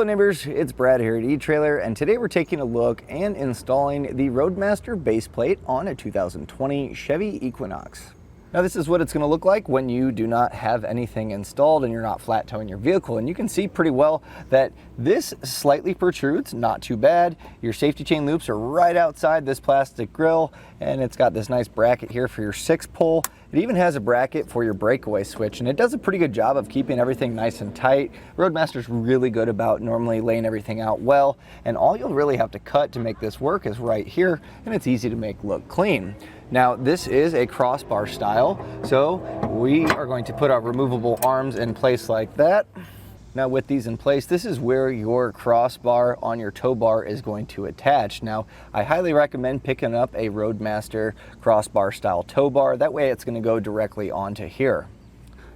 Hello neighbors, it's Brad here at eTrailer, and today we're taking a look and installing the Roadmaster base plate on a 2020 Chevy Equinox. Now this is what it's going to look like when you do not have anything installed and you're not flat towing your vehicle. And you can see pretty well that this slightly protrudes, not too bad. Your safety chain loops are right outside this plastic grill, and it's got this nice bracket here for your 6-pole. It even has a bracket for your breakaway switch, and it does a pretty good job of keeping everything nice and tight. Roadmaster's really good about normally laying everything out well, and all you'll really have to cut to make this work is right here, and it's easy to make look clean. Now this is a crossbar style, so we are going to put our removable arms in place like that. Now with these in place, this is where your crossbar on your tow bar is going to attach. Now I highly recommend picking up a Roadmaster Crossbar style tow bar. That way it's going to go directly onto here.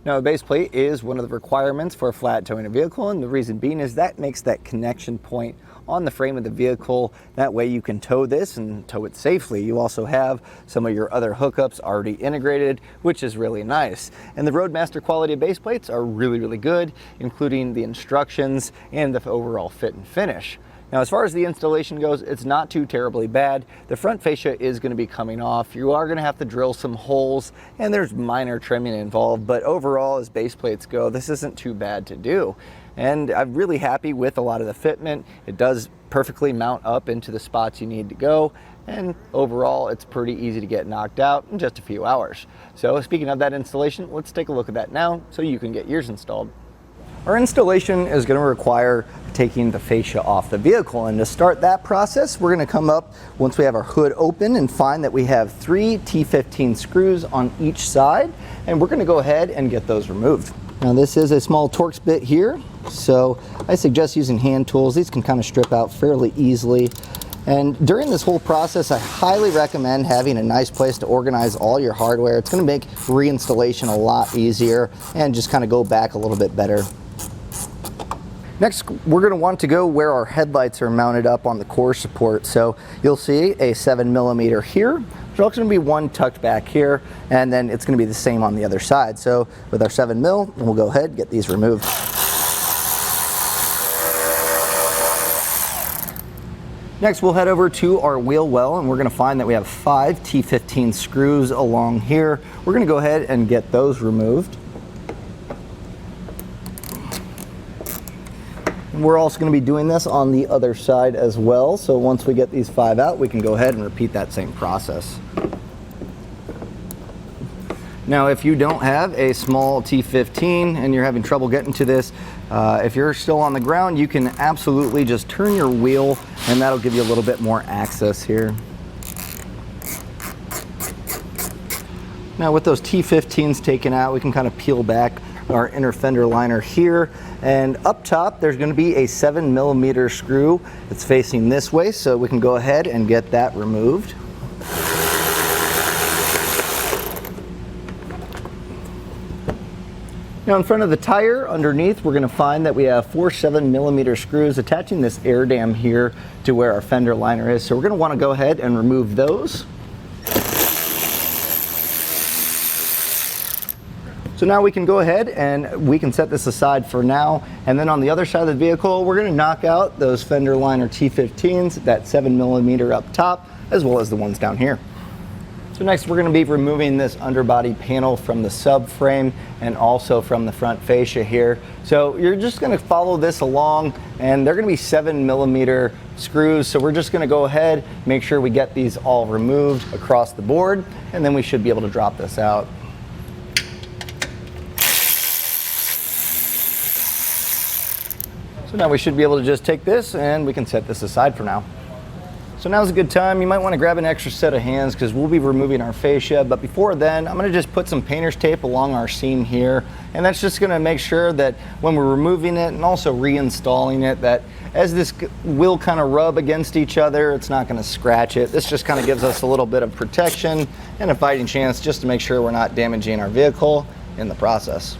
Now a base plate is one of the requirements for flat towing a vehicle, and the reason being is that makes that connection point on the frame of the vehicle. That way you can tow this and tow it safely. You also have some of your other hookups already integrated, which is really nice. And the Roadmaster quality of base plates are really good, including the instructions and the overall fit and finish. Now as far as the installation goes, it's not too terribly bad. The front fascia is going to be coming off. You are going to have to drill some holes, and there's minor trimming involved, but overall as base plates go, this isn't too bad to do. And I'm really happy with a lot of the fitment. It does perfectly mount up into the spots you need to go, and overall it's pretty easy to get knocked out in just a few hours. So speaking of that installation, let's take a look at that now so you can get yours installed. Our installation is going to require taking the fascia off the vehicle, and to start that process we're going to come up once we have our hood open and find that we have 3 T15 screws on each side, and we're going to go ahead and get those removed. Now this is a small Torx bit here, so I suggest using hand tools. These can kind of strip out fairly easily. And during this whole process, I highly recommend having a nice place to organize all your hardware. It's going to make reinstallation a lot easier and just kind of go back a little bit better. Next, we're going to want to go where our headlights are mounted up on the core support. So you'll see a 7mm here. There's also going to be one tucked back here, and then it's going to be the same on the other side. So with our 7mm, we'll go ahead and get these removed. Next, we'll head over to our wheel well, and we're going to find that we have 5 T15 screws along here. We're going to go ahead and get those removed. We're also going to be doing this on the other side as well. So once we get these 5 out, we can go ahead and repeat that same process. Now, if you don't have a small T15 and you're having trouble getting to this, if you're still on the ground, you can absolutely just turn your wheel, and that'll give you a little bit more access here. Now with those T15s taken out, we can kind of peel back our inner fender liner here, and up top there's going to be a 7mm screw that's facing this way, so we can go ahead and get that removed. Now in front of the tire underneath, we're going to find that we have 4 7mm screws attaching this air dam here to where our fender liner is, so we're going to want to go ahead and remove those. So now we can go ahead and we can set this aside for now, and then on the other side of the vehicle we're going to knock out those fender liner T15s, that 7mm up top, as well as the ones down here. So next we're going to be removing this underbody panel from the subframe and also from the front fascia here. So you're just going to follow this along, and they're going to be 7mm screws, so we're just going to go ahead, make sure we get these all removed across the board, and then we should be able to drop this out. So now we should be able to just take this and we can set this aside for now. So now's a good time. You might want to grab an extra set of hands because we'll be removing our fascia, but before then I'm going to just put some painter's tape along our seam here, and that's just going to make sure that when we're removing it and also reinstalling it, that as this will kind of rub against each other, it's not going to scratch it. This just kind of gives us a little bit of protection and a fighting chance just to make sure we're not damaging our vehicle in the process.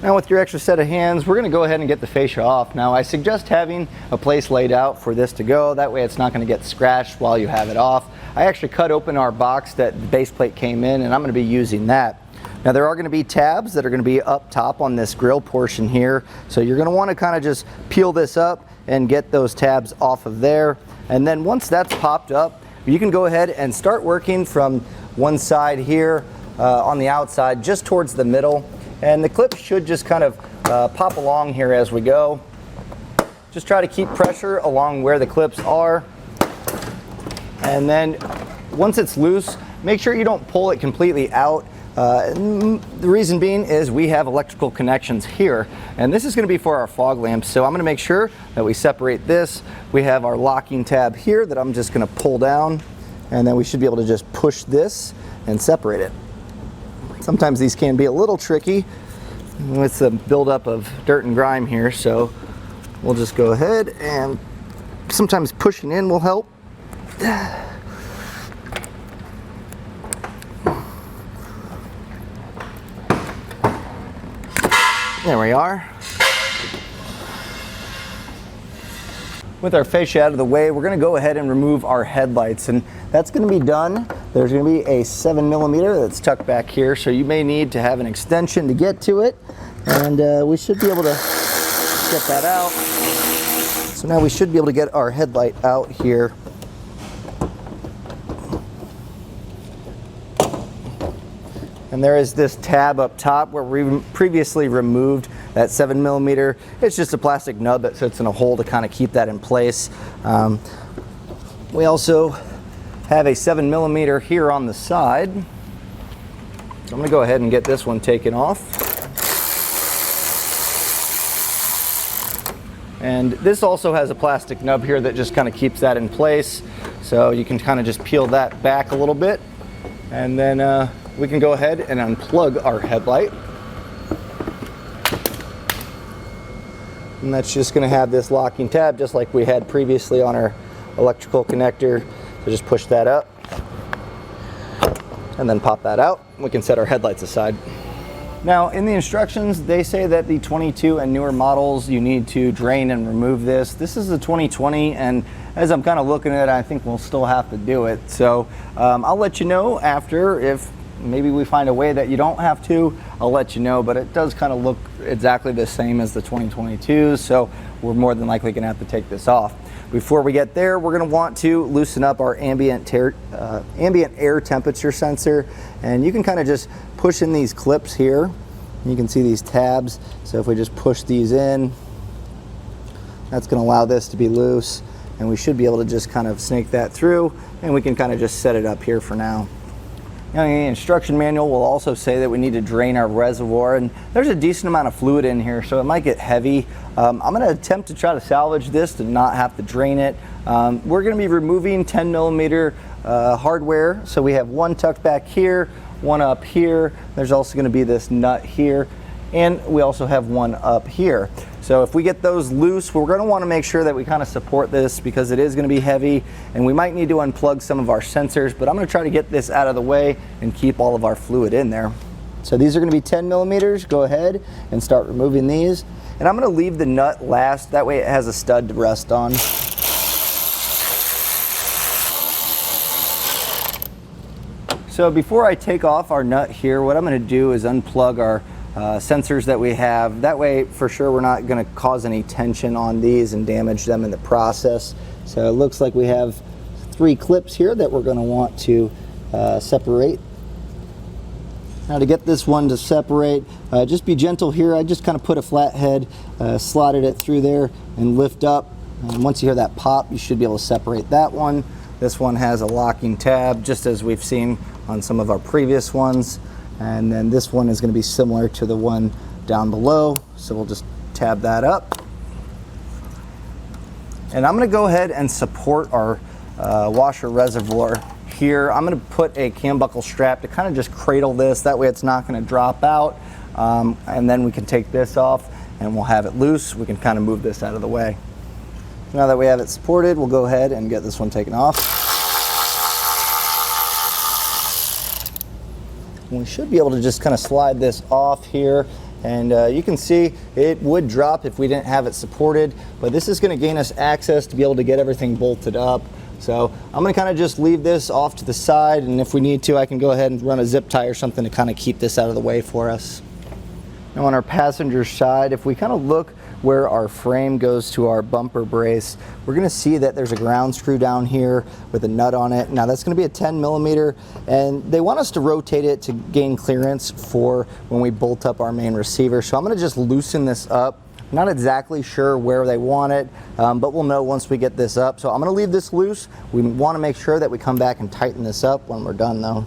Now with your extra set of hands, we're going to go ahead and get the fascia off. Now I suggest having a place laid out for this to go. That way it's not going to get scratched while you have it off. I actually cut open our box that the base plate came in, and I'm going to be using that. Now there are going to be tabs that are going to be up top on this grill portion here. So you're going to want to kind of just peel this up and get those tabs off of there. And then once that's popped up, you can go ahead and start working from one side here on the outside just towards the middle. And the clips should just kind of pop along here as we go. Just try to keep pressure along where the clips are. And then once it's loose, make sure you don't pull it completely out. The reason being is we have electrical connections here, and this is going to be for our fog lamps. So I'm going to make sure that we separate this. We have our locking tab here that I'm just going to pull down, and then we should be able to just push this and separate it. Sometimes these can be a little tricky with the buildup of dirt and grime here, so we'll just go ahead and sometimes pushing in will help. There we are. With our fascia out of the way, we're going to go ahead and remove our headlights, and that's going to be done. There's going to be a 7mm that's tucked back here, so you may need to have an extension to get to it, and we should be able to get that out. So now we should be able to get our headlight out here. And there is this tab up top where we previously removed that 7mm. It's just a plastic nub that sits in a hole to kind of keep that in place. We also have a 7mm here on the side. So I'm going to go ahead and get this one taken off. And this also has a plastic nub here that just kind of keeps that in place. So you can kind of just peel that back a little bit, and then we can go ahead and unplug our headlight. And that's just going to have this locking tab just like we had previously on our electrical connector. So just push that up and then pop that out. We can set our headlights aside. Now in the instructions, they say that the 22 and newer models, you need to drain and remove this. This is the 2020, and as I'm kind of looking at it, I think we'll still have to do it. So I'll let you know after. If maybe we find a way that you don't have to, I'll let you know, but it does kind of look exactly the same as the 2022, so we're more than likely going to have to take this off. Before we get there, we're going to want to loosen up our ambient air temperature sensor, and you can kind of just push in these clips here. You can see these tabs, so if we just push these in, that's going to allow this to be loose, and we should be able to just kind of snake that through, and we can kind of just set it up here for now. Now, the instruction manual will also say that we need to drain our reservoir, and there's a decent amount of fluid in here, so it might get heavy. I'm going to attempt to try to salvage this to not have to drain it. We're going to be removing 10mm hardware, so we have one tucked back here, one up here. There's also going to be this nut here, and we also have one up here. So if we get those loose, we're going to want to make sure that we kind of support this because it is going to be heavy, and we might need to unplug some of our sensors, but I'm going to try to get this out of the way and keep all of our fluid in there. So these are going to be 10mm. Go ahead and start removing these, and I'm going to leave the nut last. That way it has a stud to rest on. So before I take off our nut here, what I'm going to do is unplug our sensors that we have. That way for sure we're not going to cause any tension on these and damage them in the process. So it looks like we have 3 clips here that we're going to want to separate. Now to get this one to separate, just be gentle here. I just kind of put a flat head, slotted it through there and lift up, and once you hear that pop, you should be able to separate that one. This one has a locking tab just as we've seen on some of our previous ones. And then this one is going to be similar to the one down below, so we'll just tab that up. And I'm going to go ahead and support our washer reservoir here. I'm going to put a cam buckle strap to kind of just cradle this, that way it's not going to drop out, and then we can take this off and we'll have it loose. We can kind of move this out of the way. Now that we have it supported, we'll go ahead and get this one taken off. We should be able to just kind of slide this off here, And you can see it would drop if we didn't have it supported, but this is going to gain us access to be able to get everything bolted up. So I'm going to kind of just leave this off to the side, and if we need to, I can go ahead and run a zip tie or something to kind of keep this out of the way for us. Now on our passenger side, if we kind of look where our frame goes to our bumper brace, we're going to see that there's a ground screw down here with a nut on it. Now that's going to be a 10 millimeter, and they want us to rotate it to gain clearance for when we bolt up our main receiver. So I'm going to just loosen this up. Not exactly sure where they want it, but we'll know once we get this up. So I'm going to leave this loose. We want to make sure that we come back and tighten this up when we're done though.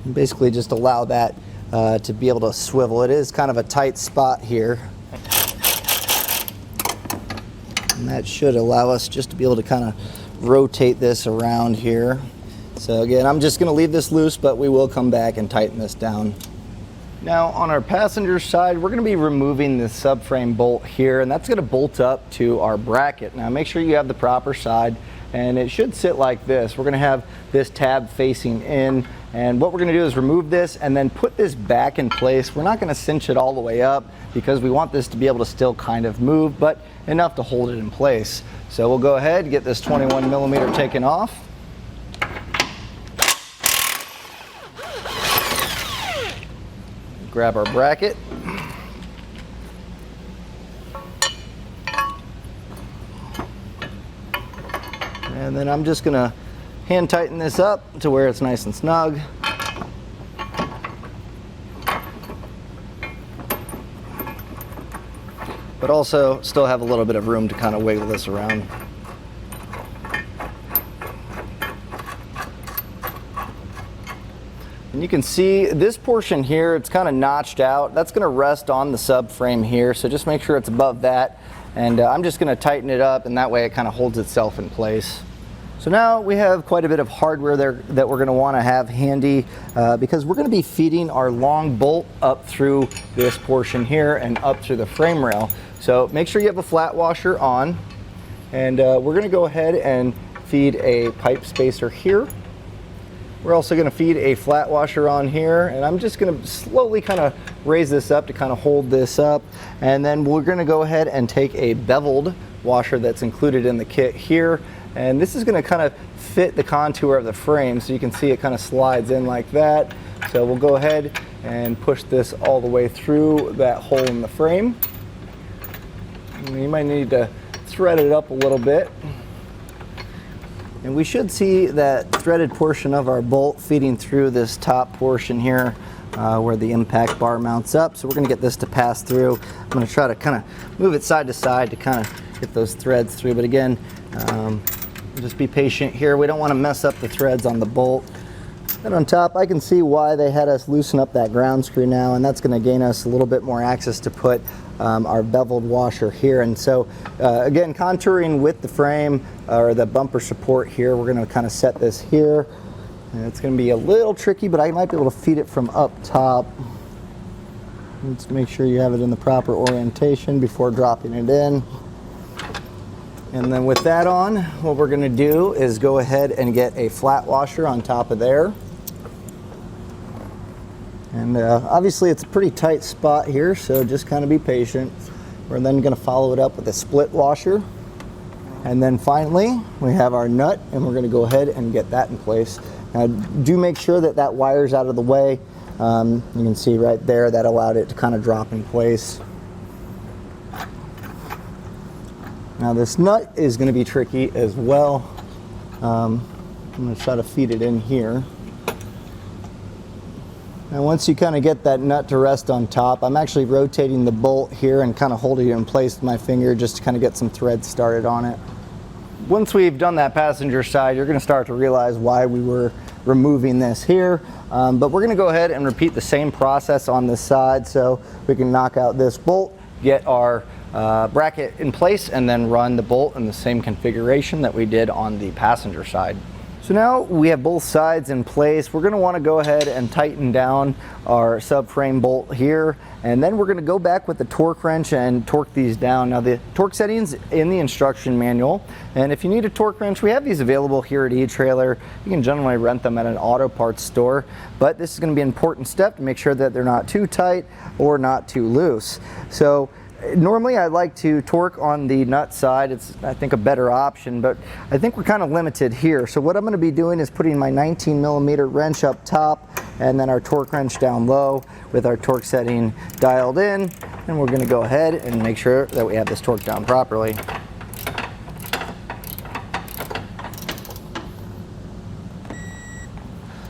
And basically just allow that to be able to swivel. It is kind of a tight spot here. And that should allow us just to be able to kind of rotate this around here. So again, I'm just going to leave this loose, but we will come back and tighten this down. Now on our passenger side, we're going to be removing this subframe bolt here, and that's going to bolt up to our bracket. Now make sure you have the proper side, and it should sit like this. We're going to have this tab facing in, and what we're going to do is remove this and then put this back in place. We're not going to cinch it all the way up because we want this to be able to still kind of move, but enough to hold it in place. So we'll go ahead and get this 21 millimeter taken off. Grab our bracket. And then I'm just gonna hand tighten this up to where it's nice and snug. But also still have a little bit of room to kind of wiggle this around. And you can see this portion here, it's kind of notched out. That's going to rest on the subframe here, so just make sure it's above that. And I'm just going to tighten it up, and that way it kind of holds itself in place. So now we have quite a bit of hardware there that we're going to want to have handy because we're going to be feeding our long bolt up through this portion here and up through the frame rail. So make sure you have a flat washer on, and we're going to go ahead and feed a pipe spacer here. We're also going to feed a flat washer on here, and I'm just going to slowly kind of raise this up to kind of hold this up. And then we're going to go ahead and take a beveled washer that's included in the kit here, and this is going to kind of fit the contour of the frame, so you can see it kind of slides in like that. So we'll go ahead and push this all the way through that hole in the frame. And you might need to thread it up a little bit. And we should see that threaded portion of our bolt feeding through this top portion here where the impact bar mounts up. So we're going to get this to pass through. I'm going to try to kind of move it side to side to kind of get those threads through. But again, just be patient here. We don't want to mess up the threads on the bolt. Then on top, I can see why they had us loosen up that ground screw now, and that's going to gain us a little bit more access to put our beveled washer here. And so again, contouring with the frame or the bumper support here, we're going to kind of set this here, and it's going to be a little tricky, but I might be able to feed it from up top. Let's make sure you have it in the proper orientation before dropping it in. And then with that on, what we're going to do is go ahead and get a flat washer on top of there. And obviously it's a pretty tight spot here, so just kind of be patient. We're then going to follow it up with a split washer. And then finally, we have our nut, and we're going to go ahead and get that in place. Now, do make sure that that wire's out of the way. You can see right there that allowed it to kind of drop in place. Now this nut is going to be tricky as well. I'm going to try to feed it in here. Now once you kind of get that nut to rest on top, I'm actually rotating the bolt here and kind of holding it in place with my finger just to kind of get some threads started on it. Once we've done that passenger side, you're going to start to realize why we were removing this here. But we're going to go ahead and repeat the same process on this side, so we can knock out this bolt, get our bracket in place, and then run the bolt in the same configuration that we did on the passenger side. So now we have both sides in place. We're going to want to go ahead and tighten down our subframe bolt here, and then we're going to go back with the torque wrench and torque these down. Now the torque settings in the instruction manual, and if you need a torque wrench, we have these available here at eTrailer. You can generally rent them at an auto parts store, but this is going to be an important step to make sure that they're not too tight or not too loose. So normally I like to torque on the nut side. It's, I think, a better option, but I think we're kind of limited here. So what I'm going to be doing is putting my 19mm wrench up top and then our torque wrench down low with our torque setting dialed in, and we're going to go ahead and make sure that we have this torque down properly.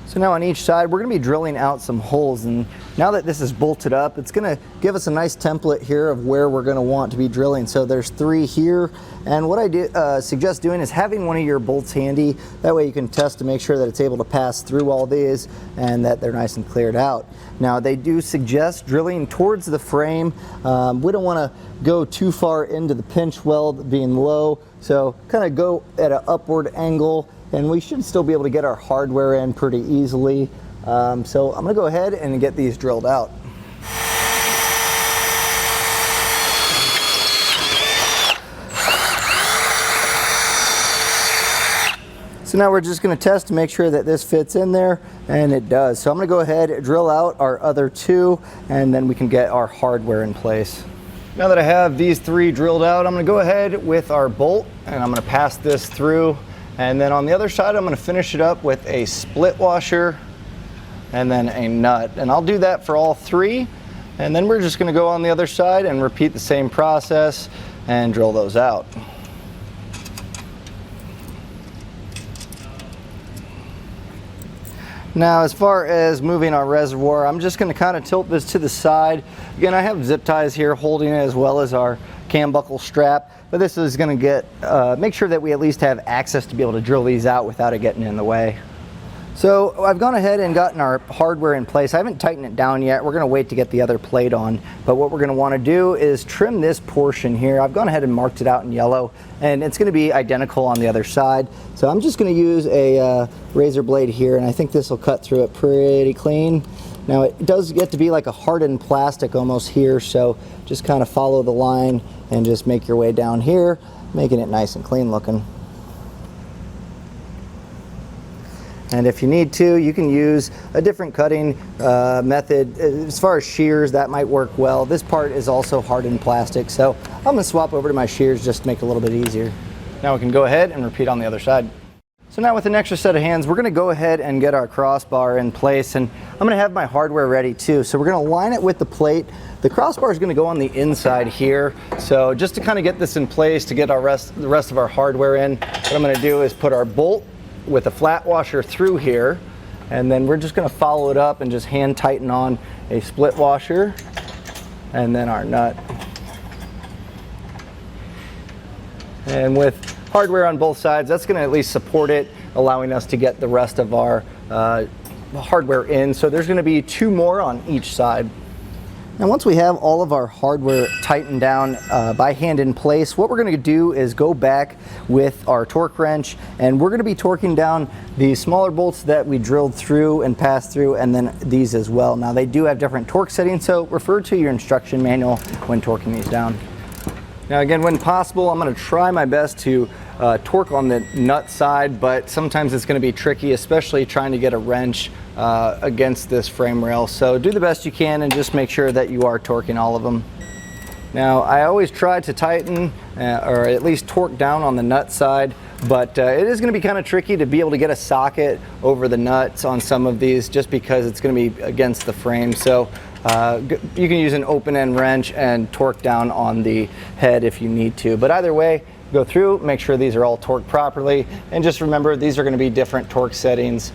So now on each side, we're going to be drilling out some holes, and now that this is bolted up, it's going to give us a nice template here of where we're going to want to be drilling. So there's 3 here, and what I suggest doing is having one of your bolts handy. That way you can test to make sure that it's able to pass through all these and that they're nice and cleared out. Now they do suggest drilling towards the frame. We don't want to go too far into the pinch weld being low, so kind of go at an upward angle, and we should still be able to get our hardware in pretty easily. So I'm going to go ahead and get these drilled out. So now we're just going to test to make sure that this fits in there, and it does. So I'm going to go ahead and drill out our other 2, and then we can get our hardware in place. Now that I have these 3 drilled out, I'm going to go ahead with our bolt, and I'm going to pass this through. And then on the other side, I'm going to finish it up with a split washer and then a nut. And I'll do that for all 3. And then we're just going to go on the other side and repeat the same process and drill those out. Now, as far as moving our reservoir, I'm just going to kind of tilt this to the side. Again, I have zip ties here holding it, as well as our cam buckle strap, but this is going to get make sure that we at least have access to be able to drill these out without it getting in the way. So I've gone ahead and gotten our hardware in place. I haven't tightened it down yet. We're going to wait to get the other plate on, but what we're going to want to do is trim this portion here. I've gone ahead and marked it out in yellow, and it's going to be identical on the other side. So I'm just going to use a razor blade here, and I think this will cut through it pretty clean. Now it does get to be like a hardened plastic almost here, so just kind of follow the line and just make your way down here, making it nice and clean looking. And if you need to, you can use a different cutting method. As far as shears, that might work well. This part is also hardened plastic, so I'm going to swap over to my shears just to make it a little bit easier. Now we can go ahead and repeat on the other side. So now with an extra set of hands, we're going to go ahead and get our crossbar in place, and I'm going to have my hardware ready too. So we're going to line it with the plate. The crossbar is going to go on the inside here. So just to kind of get this in place, to get the rest of our hardware in, what I'm going to do is put our bolt with a flat washer through here, and then we're just going to follow it up and just hand tighten on a split washer and then our nut. And with hardware on both sides, that's going to at least support it, allowing us to get the rest of our hardware in. So there's going to be 2 more on each side. And once we have all of our hardware tightened down by hand in place, what we're going to do is go back with our torque wrench, and we're going to be torquing down the smaller bolts that we drilled through and passed through, and then these as well. Now they do have different torque settings, so refer to your instruction manual when torquing these down. Now again, when possible, I'm going to try my best to torque on the nut side, but sometimes it's going to be tricky, especially trying to get a wrench against this frame rail. So do the best you can and just make sure that you are torquing all of them. Now I always try to tighten or at least torque down on the nut side, but it is going to be kind of tricky to be able to get a socket over the nuts on some of these, just because it's going to be against the frame. So you can use an open end wrench and torque down on the head if you need to, but either way, go through, make sure these are all torqued properly, and just remember these are going to be different torque settings.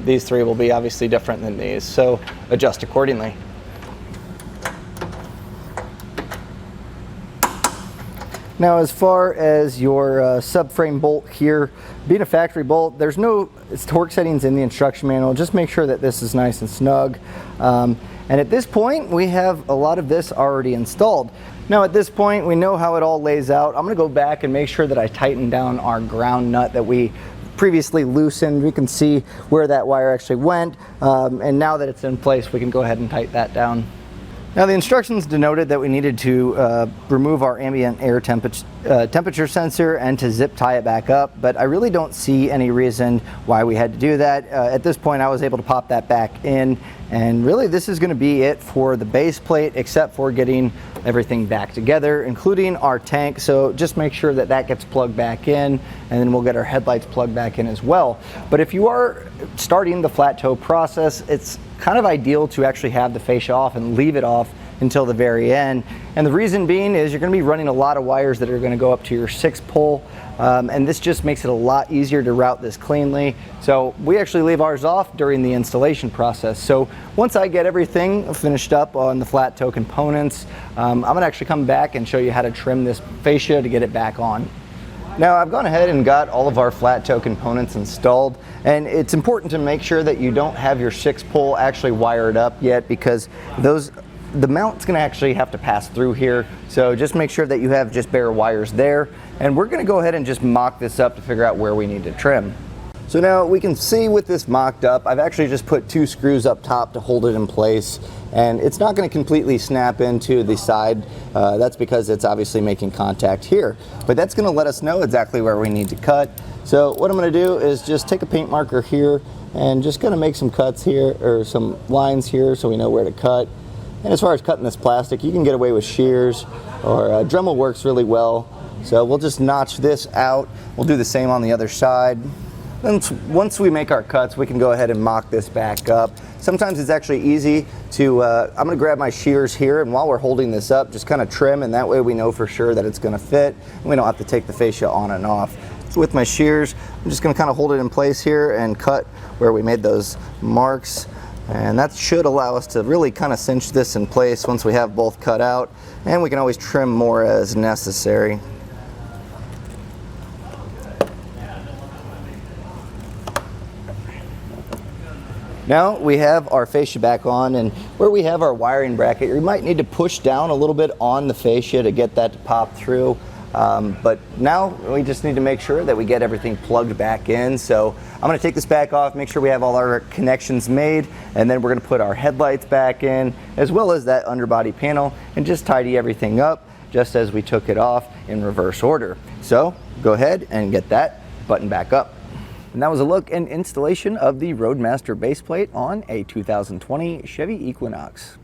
These 3 will be obviously different than these, so adjust accordingly. Now as far as your subframe bolt here, being a factory bolt, there's no torque settings in the instruction manual. Just make sure that this is nice and snug. And at this point, we have a lot of this already installed. Now at this point, we know how it all lays out. I'm going to go back and make sure that I tighten down our ground nut that we previously loosened. We can see where that wire actually went, and now that it's in place, we can go ahead and tighten that down. Now the instructions denoted that we needed to remove our ambient air temperature sensor and to zip tie it back up, but I really don't see any reason why we had to do that. At this point I was able to pop that back in, and really this is going to be it for the base plate, except for getting everything back together, including our tank. So just make sure that that gets plugged back in, and then we'll get our headlights plugged back in as well. But if you are starting the flat toe process, it's kind of ideal to actually have the fascia off and leave it off until the very end. And the reason being is you're going to be running a lot of wires that are going to go up to your 6-pole, and this just makes it a lot easier to route this cleanly. So we actually leave ours off during the installation process. So once I get everything finished up on the flat toe components, I'm going to actually come back and show you how to trim this fascia to get it back on. Now I've gone ahead and got all of our flat toe components installed, and it's important to make sure that you don't have your 6-pole actually wired up yet, because the mount's going to actually have to pass through here. So just make sure that you have just bare wires there, and we're going to go ahead and just mock this up to figure out where we need to trim. So now we can see with this mocked up, I've actually just put 2 screws up top to hold it in place, and it's not going to completely snap into the side. That's because it's obviously making contact here, but that's going to let us know exactly where we need to cut. So what I'm going to do is just take a paint marker here and just going to make some cuts here, or some lines here, so we know where to cut. And as far as cutting this plastic, you can get away with shears, or Dremel works really well. So we'll just notch this out. We'll do the same on the other side. Then once we make our cuts, we can go ahead and mock this back up. Sometimes it's actually easy to, I'm going to grab my shears here, and while we're holding this up, just kind of trim, and that way we know for sure that it's going to fit, and we don't have to take the fascia on and off. So with my shears, I'm just going to kind of hold it in place here and cut where we made those marks. And that should allow us to really kind of cinch this in place once we have both cut out, and we can always trim more as necessary. Now we have our fascia back on, and where we have our wiring bracket, you might need to push down a little bit on the fascia to get that to pop through. But now we just need to make sure that we get everything plugged back in. So I'm going to take this back off, make sure we have all our connections made, and then we're going to put our headlights back in, as well as that underbody panel, and just tidy everything up just as we took it off in reverse order. So go ahead and get that button back up. And that was a look and installation of the Roadmaster base plate on a 2020 Chevy Equinox.